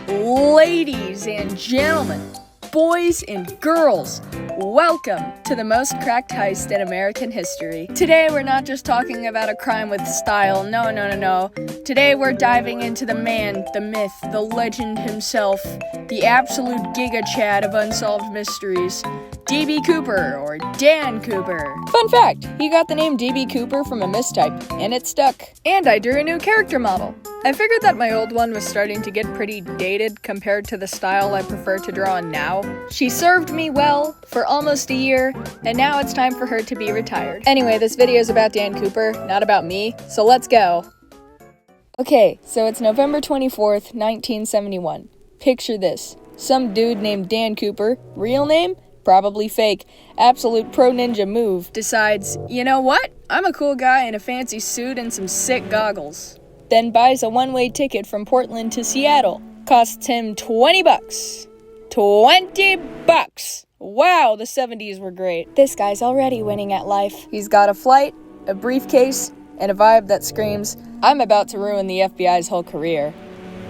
Ladies and gentlemen, boys and girls, welcome to the most cracked heist in American history. Today we're not just talking about a crime with style, no. Today we're diving into the man, the myth, the legend himself, the absolute giga chad of unsolved mysteries, D.B. Cooper, or Dan Cooper. Fun fact, he got the name D.B. Cooper from a mistype, and it stuck. And I drew a new character model. I figured that my old one was starting to get pretty dated compared to the style I prefer to draw now. She served me well for almost a year, and now it's time for her to be retired. Anyway, this video is about Dan Cooper, not about me, so let's go. Okay, so it's November 24th, 1971. Picture this. Some dude named Dan Cooper, real name? Probably fake, absolute pro ninja move, decides, you know what? I'm a cool guy in a fancy suit and some sick goggles. Then buys a one-way ticket from Portland to Seattle. Costs him $20. $20! Wow, the 70s were great. This guy's already winning at life. He's got a flight, a briefcase, and a vibe that screams, I'm about to ruin the FBI's whole career.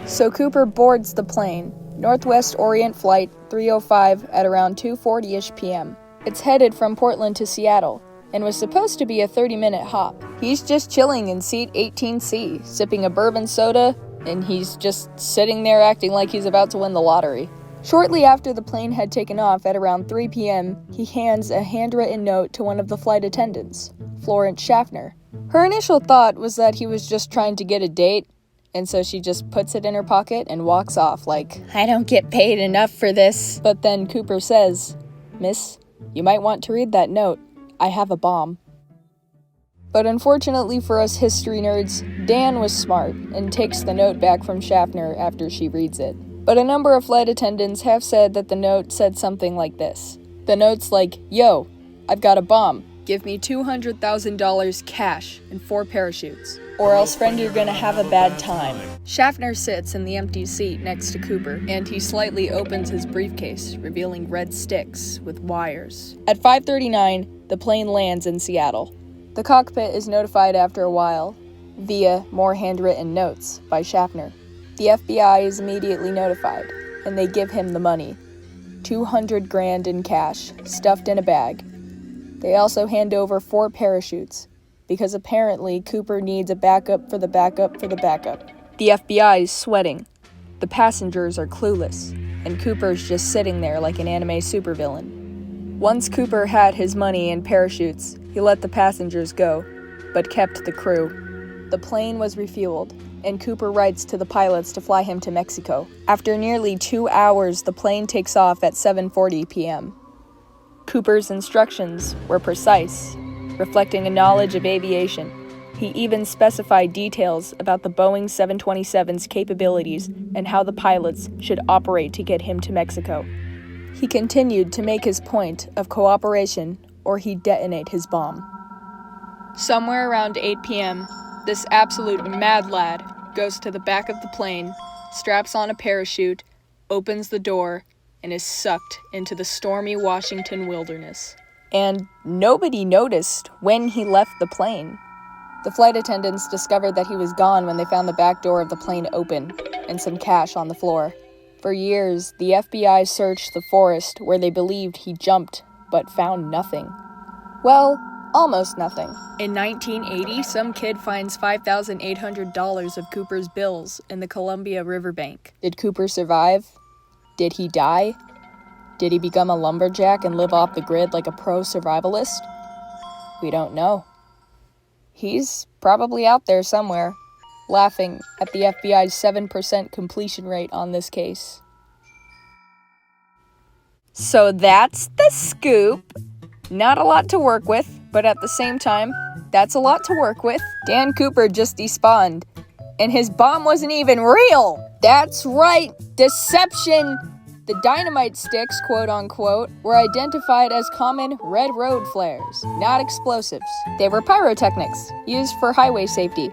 So Cooper boards the plane. Northwest Orient Flight 305 at around 2:40ish p.m. It's headed from Portland to Seattle, and was supposed to be a 30-minute hop. He's just chilling in seat 18C, sipping a bourbon soda, and he's just sitting there acting like he's about to win the lottery. Shortly after the plane had taken off at around 3 p.m., he hands a handwritten note to one of the flight attendants, Florence Schaffner. Her initial thought was that he was just trying to get a date, and so she just puts it in her pocket and walks off like, I don't get paid enough for this. But then Cooper says, Miss, you might want to read that note. I have a bomb. But unfortunately for us history nerds, Dan was smart and takes the note back from Schaffner after she reads it. But a number of flight attendants have said that the note said something like this. The note's like, yo, I've got a bomb. Give me $200,000 cash and 4 parachutes. Or else, friend, you're gonna have a bad time. Schaffner sits in the empty seat next to Cooper, and he slightly opens his briefcase, revealing red sticks with wires. At 5:39, the plane lands in Seattle. The cockpit is notified after a while, via more handwritten notes by Schaffner. The FBI is immediately notified, and they give him the money. $200,000 in cash, stuffed in a bag. They also hand over 4 parachutes, because apparently Cooper needs a backup for the backup for the backup. The FBI is sweating. The passengers are clueless, and Cooper's just sitting there like an anime supervillain. Once Cooper had his money and parachutes, he let the passengers go, but kept the crew. The plane was refueled, and Cooper writes to the pilots to fly him to Mexico. After nearly 2 hours, the plane takes off at 7:40 p.m. Cooper's instructions were precise, reflecting a knowledge of aviation. He even specified details about the Boeing 727's capabilities and how the pilots should operate to get him to Mexico. He continued to make his point of cooperation, or he'd detonate his bomb. Somewhere around 8 p.m., this absolute mad lad goes to the back of the plane, straps on a parachute, opens the door, and is sucked into the stormy Washington wilderness. And nobody noticed when he left the plane. The flight attendants discovered that he was gone when they found the back door of the plane open and some cash on the floor. For years, the FBI searched the forest where they believed he jumped, but found nothing. Well, almost nothing. In 1980, some kid finds $5,800 of Cooper's bills in the Columbia riverbank. Did Cooper survive? Did he die? Did he become a lumberjack and live off the grid like a pro survivalist? We don't know. He's probably out there somewhere, laughing at the FBI's 7% completion rate on this case. So that's the scoop. Not a lot to work with, but at the same time, that's a lot to work with. Dan Cooper just despawned, and his bomb wasn't even real! That's right, deception! The dynamite sticks, quote-unquote, were identified as common red road flares, not explosives. They were pyrotechnics, used for highway safety.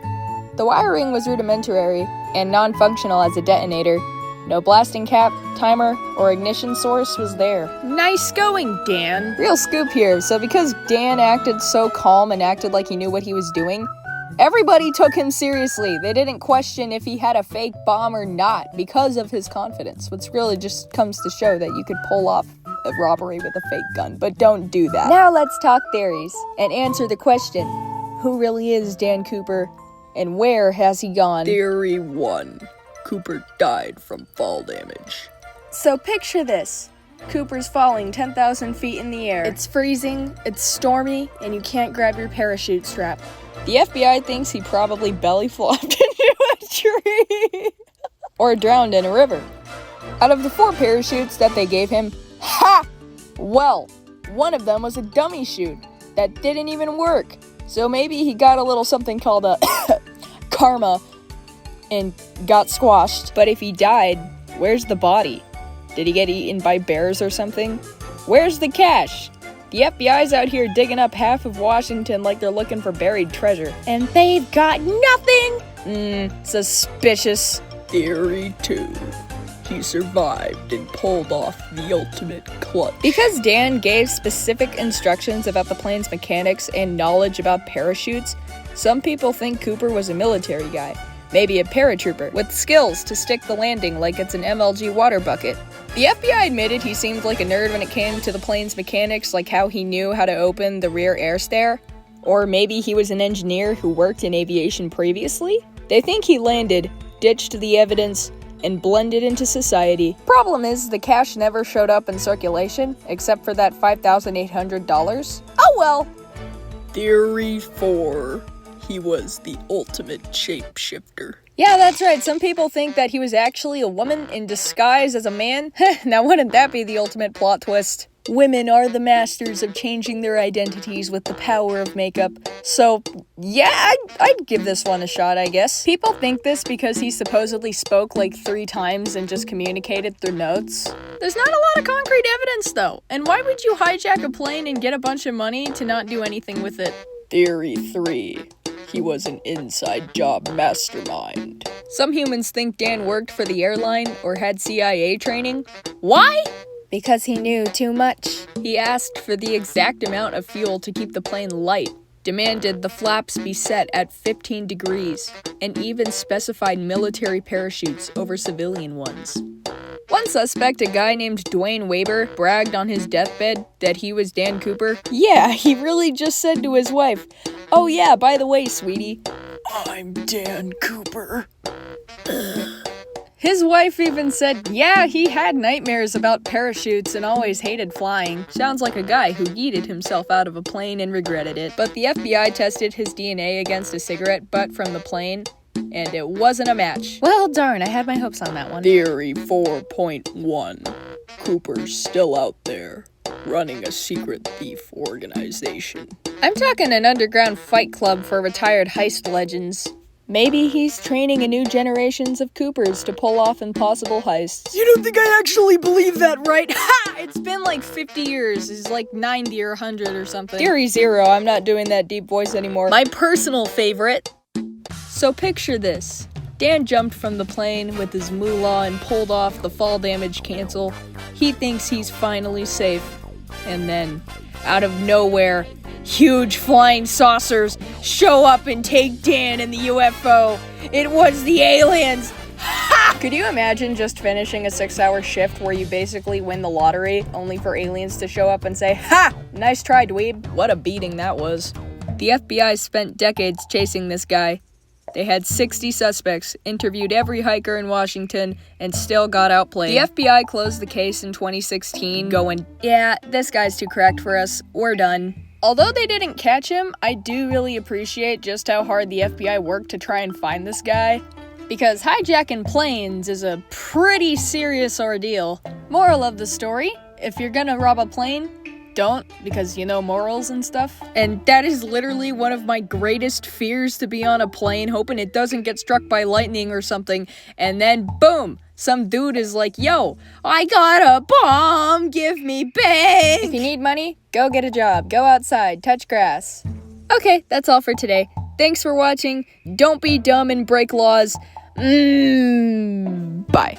The wiring was rudimentary and non-functional as a detonator. No blasting cap, timer, or ignition source was there. Nice going, Dan! Real scoop here, so because Dan acted so calm and acted like he knew what he was doing, Everybody took him seriously. They didn't question if he had a fake bomb or not because of his confidence, which really just comes to show that you could pull off a robbery with a fake gun, but don't do that. Now let's talk theories and answer the question, who really is Dan Cooper and where has he gone? Theory 1. Cooper died from fall damage. So picture this. Cooper's falling 10,000 feet in the air. It's freezing, it's stormy, and you can't grab your parachute strap. The FBI thinks he probably belly flopped into a tree or drowned in a river. Out of the 4 parachutes that they gave him, well, one of them was a dummy chute that didn't even work. So maybe he got a little something called a karma and got squashed. But if he died, where's the body? Did he get eaten by bears or something? Where's the cash? The FBI's out here digging up half of Washington like they're looking for buried treasure. And they've got nothing! Suspicious. Theory 2. He survived and pulled off the ultimate clutch. Because Dan gave specific instructions about the plane's mechanics and knowledge about parachutes, some people think Cooper was a military guy. Maybe a paratrooper, with skills to stick the landing like it's an MLG water bucket. The FBI admitted he seemed like a nerd when it came to the plane's mechanics, like how he knew how to open the rear air stair. Or maybe he was an engineer who worked in aviation previously? They think he landed, ditched the evidence, and blended into society. Problem is, the cash never showed up in circulation, except for that $5,800. Oh well! Theory 4. He was the ultimate shapeshifter. Yeah, that's right. Some people think that he was actually a woman in disguise as a man. Now wouldn't that be the ultimate plot twist? Women are the masters of changing their identities with the power of makeup. So, yeah, I'd give this one a shot, I guess. People think this because he supposedly spoke like 3 times and just communicated through notes. There's not a lot of concrete evidence, though. And why would you hijack a plane and get a bunch of money to not do anything with it? Theory 3. He was an inside job mastermind. Some humans think Dan worked for the airline or had CIA training. Why? Because he knew too much. He asked for the exact amount of fuel to keep the plane light, demanded the flaps be set at 15 degrees, and even specified military parachutes over civilian ones. One suspect, a guy named Dwayne Weber, bragged on his deathbed that he was Dan Cooper. Yeah, he really just said to his wife, "Oh yeah, by the way, sweetie, I'm Dan Cooper." His wife even said, yeah, he had nightmares about parachutes and always hated flying. Sounds like a guy who yeeted himself out of a plane and regretted it. But the FBI tested his DNA against a cigarette butt from the plane, and it wasn't a match. Well, darn, I had my hopes on that one. Theory 4.1. Cooper's still out there, running a secret thief organization. I'm talking an underground fight club for retired heist legends. Maybe he's training a new generations of Coopers to pull off impossible heists. You don't think I actually believe that, right? Ha! It's been like 50 years. It's like 90 or 100 or something. Theory 0. I'm not doing that deep voice anymore. My personal favorite. So picture this. Dan jumped from the plane with his moolah and pulled off the fall damage cancel. He thinks he's finally safe. And then, out of nowhere, huge flying saucers show up and take Dan and the UFO. It was the aliens. Ha! Could you imagine just finishing a 6-hour shift where you basically win the lottery, only for aliens to show up and say, "Ha! Nice try, dweeb." What a beating that was. The FBI spent decades chasing this guy. They had 60 suspects, interviewed every hiker in Washington, and still got outplayed. The FBI closed the case in 2016, going, yeah, this guy's too cracked for us. We're done. Although they didn't catch him, I do really appreciate just how hard the FBI worked to try and find this guy. Because hijacking planes is a pretty serious ordeal. Moral of the story, if you're gonna rob a plane, don't, because you know morals and stuff. And that is literally one of my greatest fears, to be on a plane, hoping it doesn't get struck by lightning or something, and then boom! Some dude is like, yo, I got a bomb, give me bank! If you need money, go get a job, go outside, touch grass. Okay, that's all for today. Thanks for watching. Don't be dumb and break laws. Bye.